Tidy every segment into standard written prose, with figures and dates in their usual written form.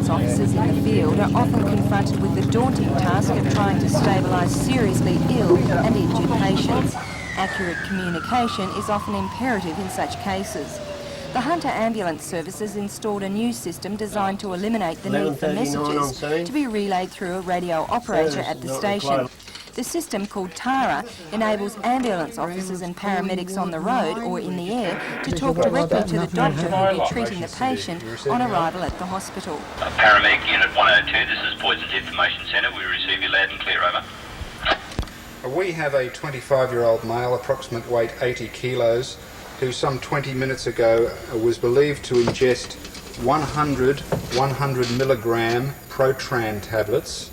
ambulance officers in the field are often confronted with the daunting task of trying to stabilise seriously ill and injured patients. Accurate communication is often imperative in such cases. The Hunter Ambulance Services installed a new system designed to eliminate the need for messages to be relayed through a radio operator at the station. The system, called Tara, enables ambulance officers and paramedics on the road or in the air to talk directly to the doctor who will be treating the patient on arrival at the hospital. Paramedic Unit 102, this is Poisons Information Centre. We receive you loud and clear, over. We have a 25-year-old male, approximate weight 80 kilos, who some 20 minutes ago was believed to ingest 100 milligram Protran tablets.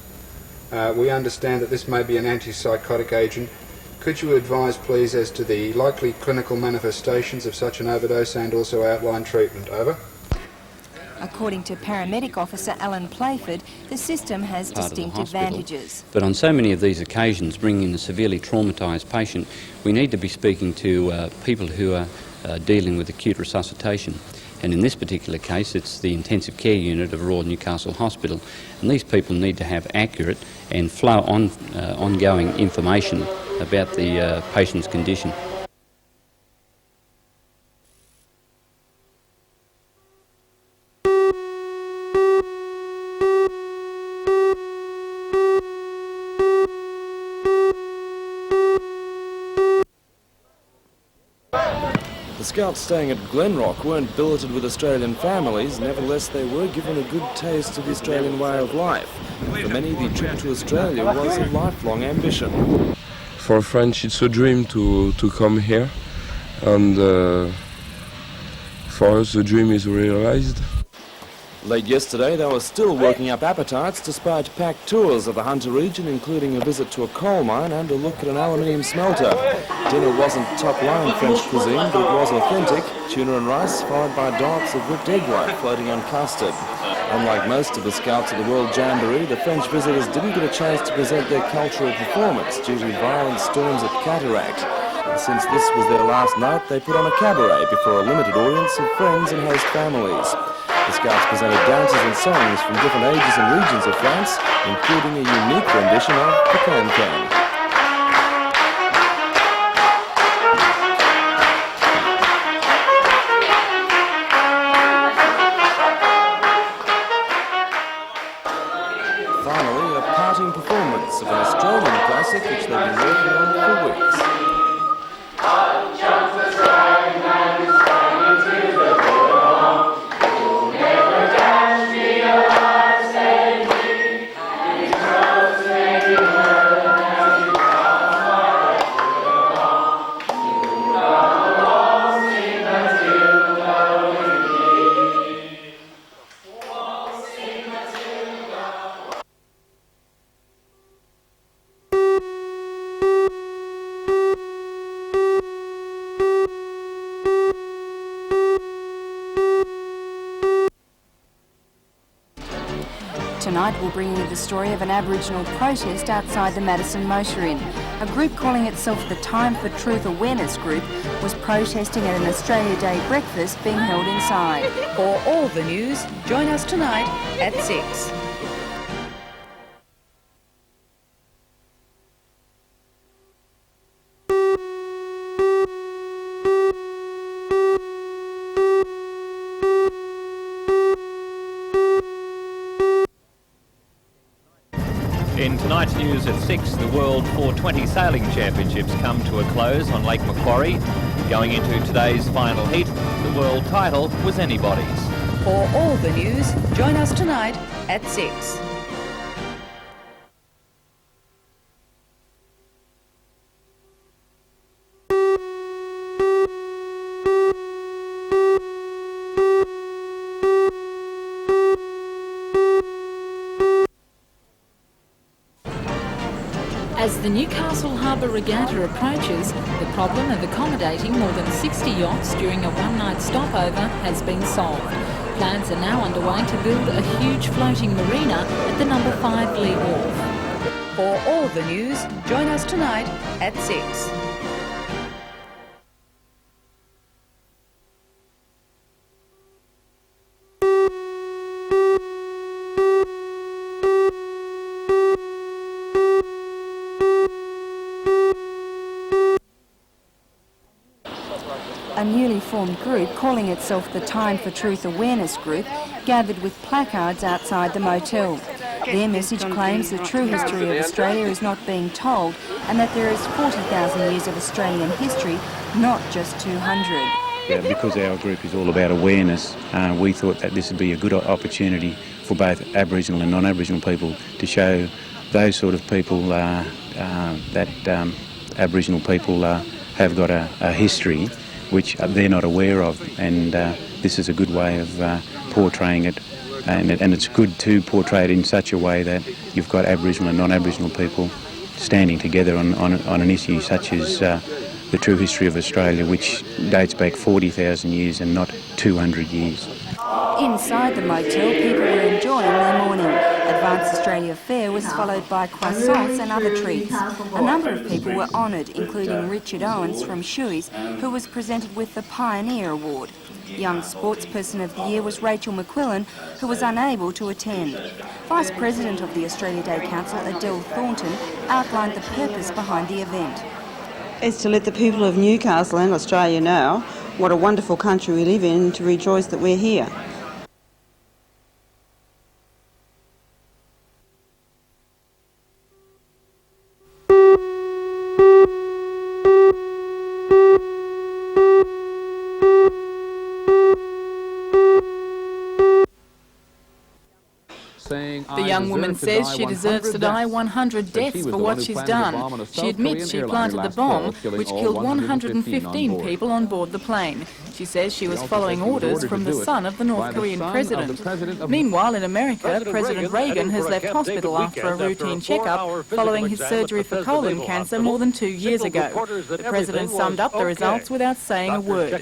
We understand that this may be an antipsychotic agent. Could you advise, please, as to the likely clinical manifestations of such an overdose and also outline treatment? Over. According to paramedic officer Alan Playford, the system has distinct advantages. But on so many of these occasions, bringing in a severely traumatised patient, we need to be speaking to people who are dealing with acute resuscitation. And in this particular case, it's the intensive care unit of Royal Newcastle Hospital. And these people need to have accurate and ongoing information about the patient's condition. The scouts staying at Glenrock weren't billeted with Australian families, nevertheless they were given a good taste of the Australian way of life. For many, the trip to Australia was a lifelong ambition. For a French, it's a dream to come here, and for us the dream is realized. Late yesterday they were still working up appetites despite packed tours of the Hunter region, including a visit to a coal mine and a look at an aluminium smelter. Dinner wasn't top-line French cuisine, but it was authentic: tuna and rice, followed by dollops of whipped egg white floating on custard. Unlike most of the scouts at the World Jamboree, the French visitors didn't get a chance to present their cultural performance due to violent storms at Cataract. And since this was their last night, they put on a cabaret before a limited audience of friends and host families. The Scouts presented dances and songs from different ages and regions of France, including a unique rendition of the Can-Can. Finally, a parting performance of an Australian classic which they've been working on for weeks. Tonight we'll bring you the story of an Aboriginal protest outside the Madison Motor Inn. A group calling itself the Time for Truth Awareness Group was protesting at an Australia Day breakfast being held inside. For all the news, join us tonight at 6. In tonight's news at 6, the World 420 Sailing Championships come to a close on Lake Macquarie. Going into today's final heat, the world title was anybody's. For all the news, join us tonight at 6. As the Newcastle Harbour Regatta approaches, the problem of accommodating more than 60 yachts during a one-night stopover has been solved. Plans are now underway to build a huge floating marina at the number 5 Lee Wharf. For all the news, join us tonight at 6. a newly formed group calling itself the Time for Truth Awareness Group gathered with placards outside the motel. Their message claims the true history of Australia is not being told and that there is 40,000 years of Australian history, not just 200. Because our group is all about awareness, we thought that this would be a good opportunity for both Aboriginal and non-Aboriginal people to show those sort of people that Aboriginal people have got a history which they're not aware of, and this is a good way of portraying it, and it's good to portray it in such a way that you've got Aboriginal and non-Aboriginal people standing together on an issue such as the true history of Australia, which dates back 40,000 years and not 200 years. Inside the motel, people were enjoying their morning. Advanced Australia fare was followed by croissants and other treats. A number of people were honoured, including Richard Owens from Shoeys, who was presented with the Pioneer Award. Young Sportsperson of the Year was Rachel McQuillan, who was unable to attend. Vice President of the Australia Day Council, Adele Thornton, outlined the purpose behind the event. It's to let the people of Newcastle and Australia know what a wonderful country we live in and to rejoice that we're here. The young woman says she deserves to die 100 deaths for what she's done. She admits she planted the bomb, which killed 115 people on board the plane. She says she was following orders from the son of the North Korean president. Meanwhile, in America, President Reagan has left hospital after a routine checkup following his surgery for colon cancer more than 2 years ago. The president summed up the results without saying a word.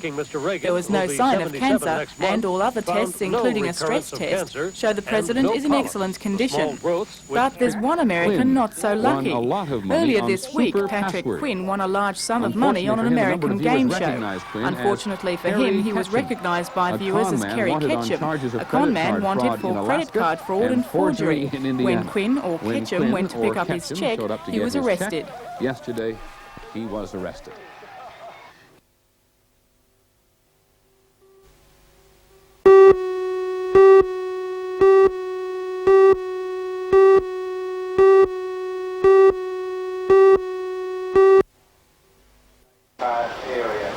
There was no sign of cancer, and all other tests, including a stress test, show the president is in excellent condition. But there's one American not so lucky. Earlier this week, Patrick Quinn won a large sum of money on an American game show. Unfortunately for him, he was recognised by viewers as Kerry Ketchum, a con man wanted for credit card fraud and forgery. When Quinn, or Ketchum, went to pick up his cheque, he was arrested. Yesterday, he was arrested.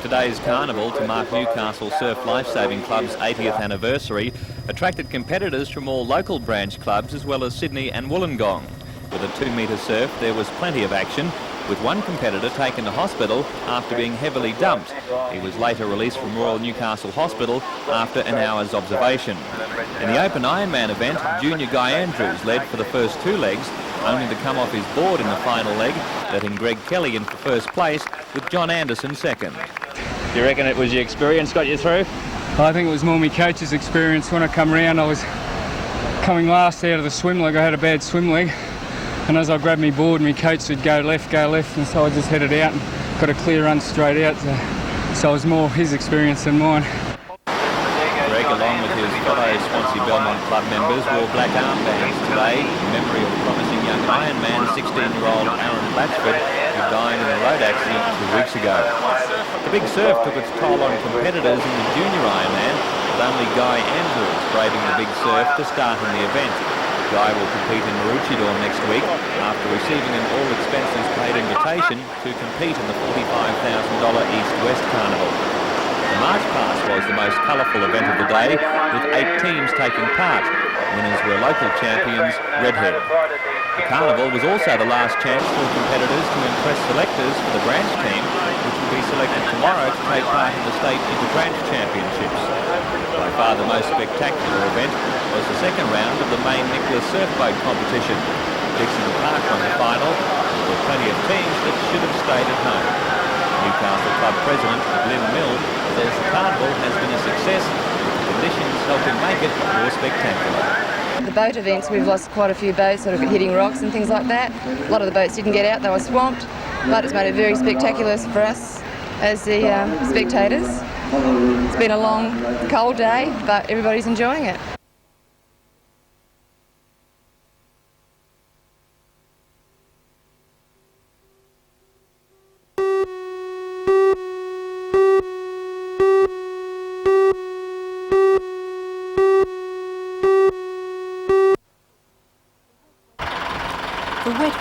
Today's Carnival, to mark Newcastle Surf Lifesaving Club's 80th anniversary, attracted competitors from all local branch clubs as well as Sydney and Wollongong. With a 2-metre surf, there was plenty of action, with one competitor taken to hospital after being heavily dumped. He was later released from Royal Newcastle Hospital after an hour's observation. In the Open Ironman event, junior Guy Andrews led for the first 2 legs, only to come off his board in the final leg, letting Greg Kelly in for first place, with John Anderson second. Do you reckon it was your experience got you through? I think it was more my coach's experience. When I come round, I was coming last out of the swim leg. I had a bad swim leg, and as I grabbed my board, my coach said go left, and so I just headed out and got a clear run straight out. So it was more his experience than mine. Greg, along with his fellow Swansea Belmont Club members, wore black armbands today in memory of promising young Ironman 16-year-old Aaron Blatchford, who died in a road accident 2 weeks ago. The big surf took its toll on competitors in the junior Ironman, with only Guy Andrews braving the big surf to start in the event. Guy will compete in Maroochydore next week after receiving an all-expenses-paid invitation to compete in the $45,000 East-West Carnival. The March Pass was the most colourful event of the day, with 8 teams taking part. Winners were local champions Redhead. The Carnival was also the last chance for competitors to impress selectors for the branch team, which will be selected tomorrow to take part in the state inter-branch championships. By far the most spectacular event was the second round of the main Nicholas Surfboat competition. Dixon Park won the final. There were plenty of teams that should have stayed at home. Newcastle Club President Glenn Mill says the Carnival has been a success, with the conditions helping make it more spectacular. The boat events, we've lost quite a few boats sort of hitting rocks and things like that. A lot of the boats didn't get out, they were swamped, but it's made it very spectacular for us as the spectators. It's been a long, cold day, but everybody's enjoying it.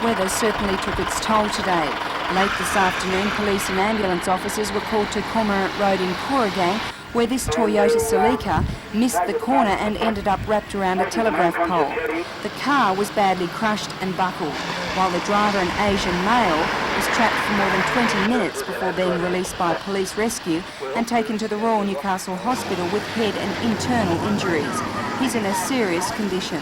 weather certainly took its toll today. Late this afternoon, police and ambulance officers were called to Cormorant Road in Kooragang, where this Toyota Celica missed the corner and ended up wrapped around a telegraph pole. The car was badly crushed and buckled, while the driver, an Asian male, was trapped for more than 20 minutes before being released by police rescue and taken to the Royal Newcastle Hospital with head and internal injuries. He's in a serious condition.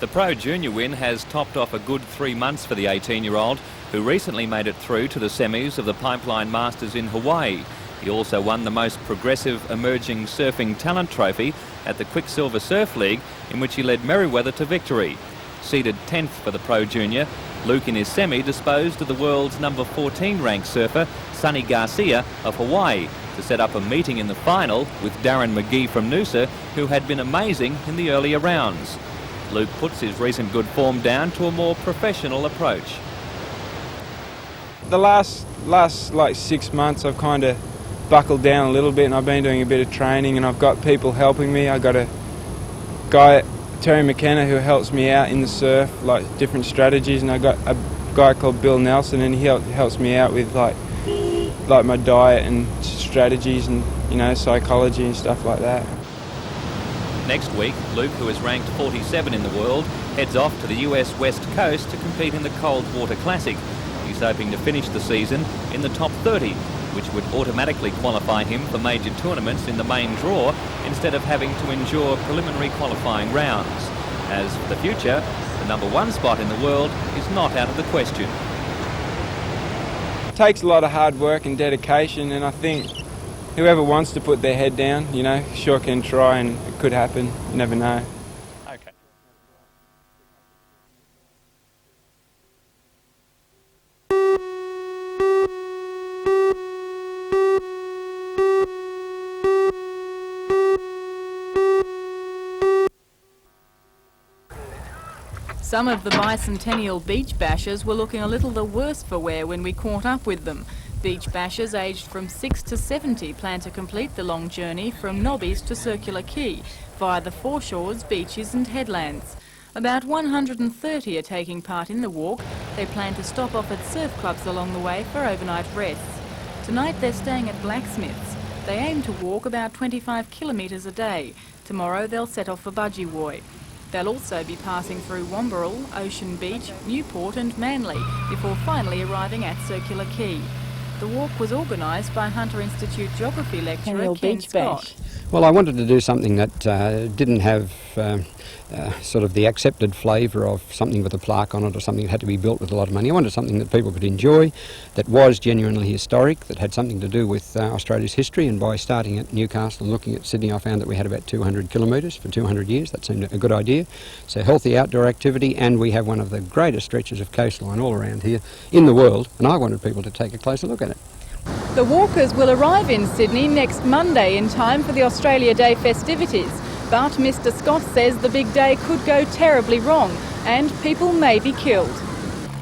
The Pro Junior win has topped off a good 3 months for the 18-year-old, who recently made it through to the semis of the Pipeline Masters in Hawaii. He also won the most progressive emerging surfing talent trophy at the Quicksilver Surf League, in which he led Merriweather to victory. Seeded 10th for the Pro Junior, Luke in his semi disposed of the world's number 14 ranked surfer, Sonny Garcia of Hawaii, to set up a meeting in the final with Darren McGee from Noosa, who had been amazing in the earlier rounds. Luke puts his recent good form down to a more professional approach. The last like 6 months I've kind of buckled down a little bit, and I've been doing a bit of training, and I've got people helping me. I got a guy, Terry McKenna, who helps me out in the surf, like different strategies, and I got a guy called Bill Nelson, and he helps me out with like my diet and strategies and, you know, psychology and stuff like that. Next week, Luke, who is ranked 47 in the world, heads off to the US West Coast to compete in the Cold Water Classic. He's hoping to finish the season in the top 30, which would automatically qualify him for major tournaments in the main draw instead of having to endure preliminary qualifying rounds. As for the future, the number 1 spot in the world is not out of the question. It takes a lot of hard work and dedication, and I think whoever wants to put their head down, you know, sure can try, and it could happen. You never know. Okay. Some of the Bicentennial beach bashers were looking a little the worse for wear when we caught up with them. Beach bashers aged from 6 to 70 plan to complete the long journey from Nobbies to Circular Quay via the foreshores, beaches and headlands. About 130 are taking part in the walk. They plan to stop off at surf clubs along the way for overnight rests. Tonight they're staying at Blacksmiths. They aim to walk about 25 kilometres a day. Tomorrow they'll set off for Budgewoi. They'll also be passing through Wamberal, Ocean Beach, Newport and Manly before finally arriving at Circular Quay. The walk was organised by Hunter Institute Geography lecturer Ken Scott. Well, I wanted to do something that didn't have sort of the accepted flavour of something with a plaque on it or something that had to be built with a lot of money. I wanted something that people could enjoy, that was genuinely historic, that had something to do with Australia's history, and by starting at Newcastle and looking at Sydney I found that we had about 200 kilometres for 200 years. That seemed a good idea. So healthy outdoor activity, and we have one of the greatest stretches of coastline all around here in the world, and I wanted people to take a closer look at it. The walkers will arrive in Sydney next Monday in time for the Australia Day festivities. But Mr Scott says the big day could go terribly wrong and people may be killed.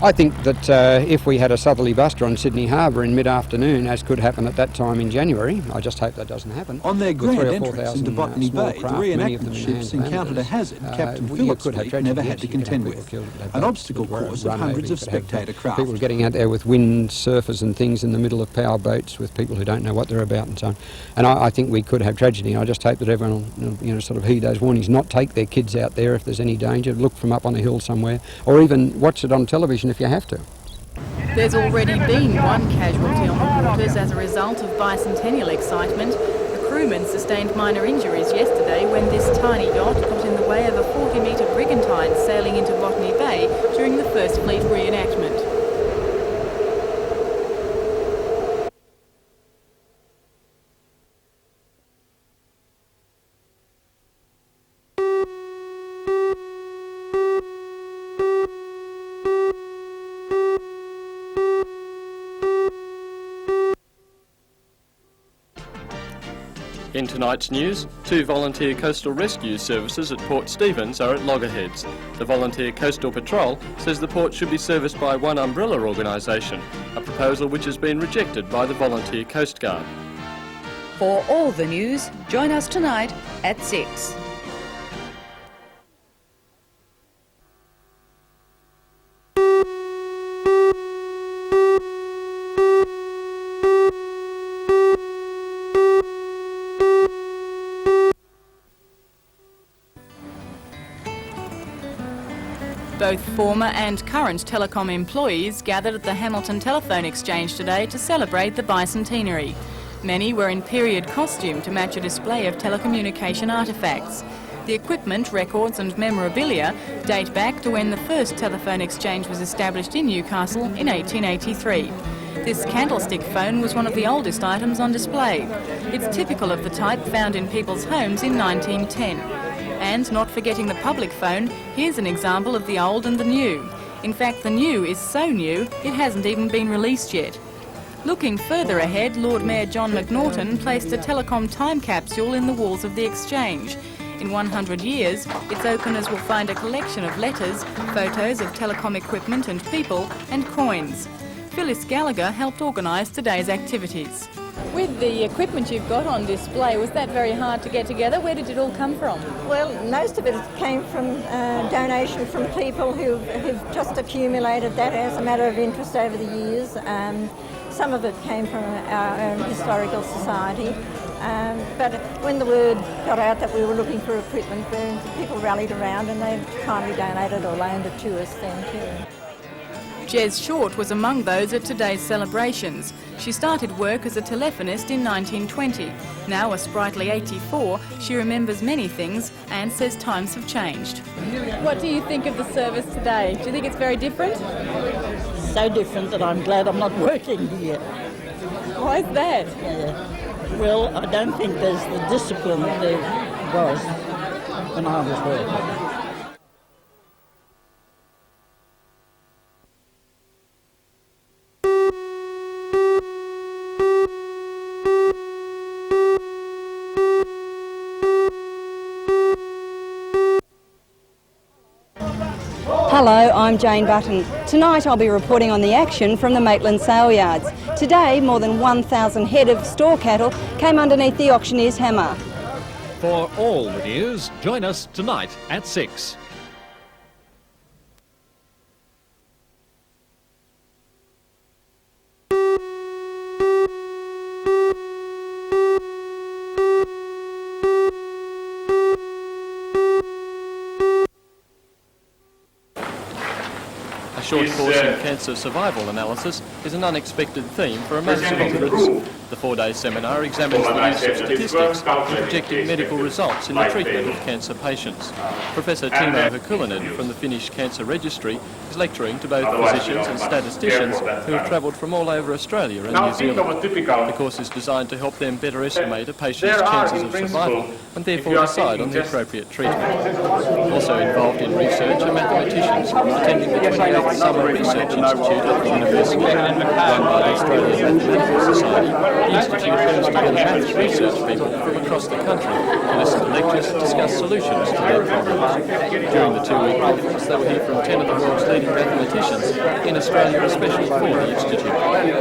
I think that if we had a southerly buster on Sydney Harbour in mid-afternoon, as could happen at that time in January, I just hope that doesn't happen. On their grand entrance into Botany Bay, the reenactment ships encountered a hazard Captain Phillips' fleet never had to contend with, an obstacle course of hundreds of spectator craft. People getting out there with windsurfers and things in the middle of power boats with people who don't know what they're about and so on. And I think we could have tragedy. I just hope that everyone will, you know, sort of heed those warnings, not take their kids out there if there's any danger, look from up on a hill somewhere, or even watch it on television if you have to. There's already been one casualty on the waters as a result of bicentennial excitement. A crewman sustained minor injuries yesterday when this tiny yacht got in the way of a 40-metre brigantine sailing into Botany Bay during the First Fleet reenactment. In tonight's news, 2 volunteer coastal rescue services at Port Stephens are at loggerheads. The Volunteer Coastal Patrol says the port should be serviced by one umbrella organisation, a proposal which has been rejected by the Volunteer Coast Guard. For all the news, join us tonight at 6. Both former and current Telecom employees gathered at the Hamilton Telephone Exchange today to celebrate the Bicentenary. Many were in period costume to match a display of telecommunication artefacts. The equipment, records and memorabilia date back to when the first telephone exchange was established in Newcastle in 1883. This candlestick phone was one of the oldest items on display. It's typical of the type found in people's homes in 1910. And not forgetting the public phone, here's an example of the old and the new. In fact, the new is so new, it hasn't even been released yet. Looking further ahead, Lord Mayor John McNaughton placed a Telecom time capsule in the walls of the exchange. In 100 years, its openers will find a collection of letters, photos of telecom equipment and people, and coins. Phyllis Gallagher helped organise today's activities. With the equipment you've got on display, was that very hard to get together? Where did it all come from? Well, most of it came from donation from people who've just accumulated that as a matter of interest over the years. Some of it came from our own historical society. But when the word got out that we were looking for equipment, people rallied around and they kindly donated or loaned it to us then too. Jez Short was among those at today's celebrations. She started work as a telephonist in 1920. Now a sprightly 84, she remembers many things and says times have changed. What do you think of the service today? Do you think it's very different? So different that I'm glad I'm not working here. Why is that? Well, I don't think there's the discipline that there was when I was working. Hello, I'm Jane Button. Tonight I'll be reporting on the action from the Maitland Saleyards. Today, more than 1,000 head of store cattle came underneath the auctioneer's hammer. For all the news, join us tonight at 6. A short course in cancer survival analysis is an unexpected theme for a maths conference. The 4-day seminar examines the use of statistics in projecting medical results in the treatment of cancer patients. Professor Timo Hakulinen from the Finnish Cancer Registry is lecturing to both physicians and statisticians who have travelled from all over Australia and New Zealand. The course is designed to help them better estimate a patient's chances of survival and therefore decide on the appropriate treatment. Also involved in research are mathematicians attending the 28th Summer Research Institute at the University. Run by the Australian Mathematical Society, the Institute brings together maths research people from across the country to listen to lectures and discuss solutions to their problems. During the 2-week conference, they will hear from 10 of the world's leading mathematicians in Australia, especially for the Institute.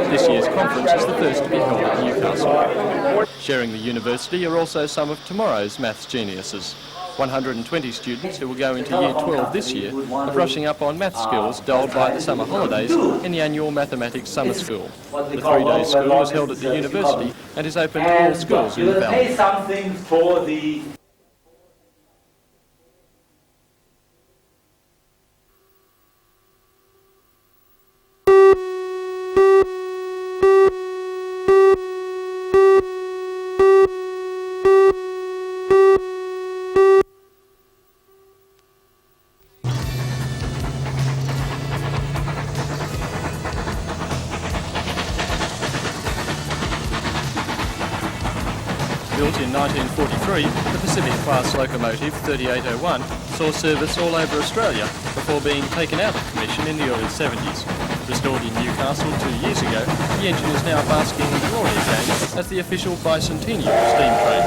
This year's conference is the first to be held at Newcastle. Sharing the university are also some of tomorrow's maths geniuses. 120 students who will go into Year 12 this year are brushing up on math skills dulled by the summer holidays in the annual Mathematics Summer School. The 3-day school is held at the university and is open to all schools in the valley. Pay something for the... Built in 1943, the Pacific-class Locomotive 3801 saw service all over Australia before being taken out of commission in the early 70s. Restored in Newcastle 2 years ago, the The engine is now basking in glory again as the official Bicentennial steam train.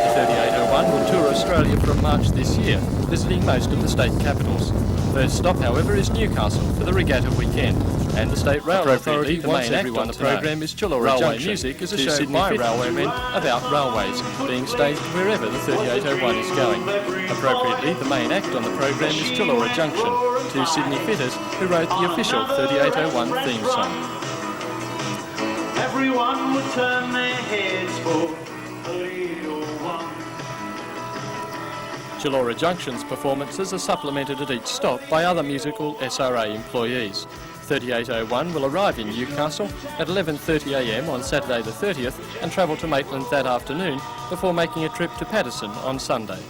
The 3801 will tour Australia from March this year, visiting most of the state capitals. First stop, however, is Newcastle for the Regatta weekend. And the State Rail Authority, the main act on the program is Chullora Junction. Music is a show by railwaymen about railways, being staged wherever the 3801 is going. Appropriately, the main act on the program is Chullora Junction, two Sydney fitters who wrote the official 3801 theme song. Everyone would turn their heads for 3801. Chullora Junction's performances are supplemented at each stop by other musical SRA employees. 3801 will arrive in Newcastle at 11:30 a.m. on Saturday the 30th and travel to Maitland that afternoon before making a trip to Madison on Sunday.